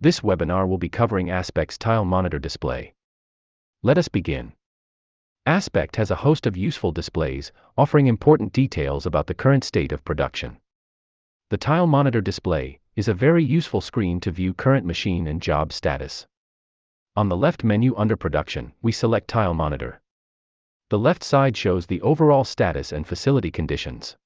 This webinar will be covering Aspect's tile monitor display. Let us begin. Aspect has a host of useful displays, offering important details about the current state of production. The tile monitor display is a very useful screen to view current machine and job status. On the left menu under Production, we select Tile Monitor. The left side shows the overall status and facility conditions.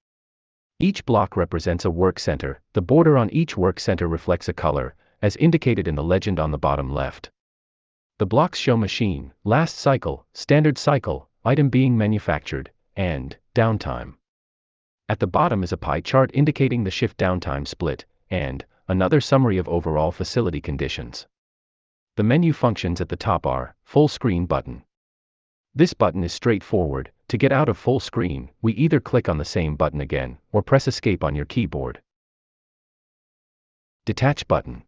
Each block represents a work center. The border on each work center reflects a color, as indicated in the legend on the bottom left. The blocks show machine, last cycle, standard cycle, item being manufactured, and downtime. At the bottom is a pie chart indicating the shift downtime split, and another summary of overall facility conditions. The menu functions at the top are Full Screen button. This button is straightforward. To get out of full screen, we either click on the same button again, or press Escape on your keyboard. Detach button.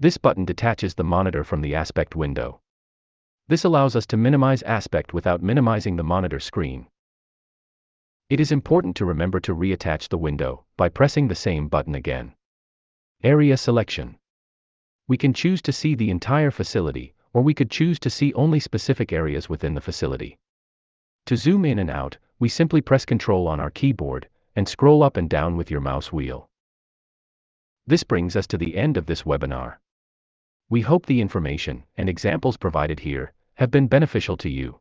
This button detaches the monitor from the Aspect window. This allows us to minimize Aspect without minimizing the monitor screen. It is important to remember to reattach the window by pressing the same button again. Area selection. We can choose to see the entire facility, or we could choose to see only specific areas within the facility. To zoom in and out, we simply press Ctrl on our keyboard and scroll up and down with your mouse wheel. This brings us to the end of this webinar. We hope the information and examples provided here have been beneficial to you.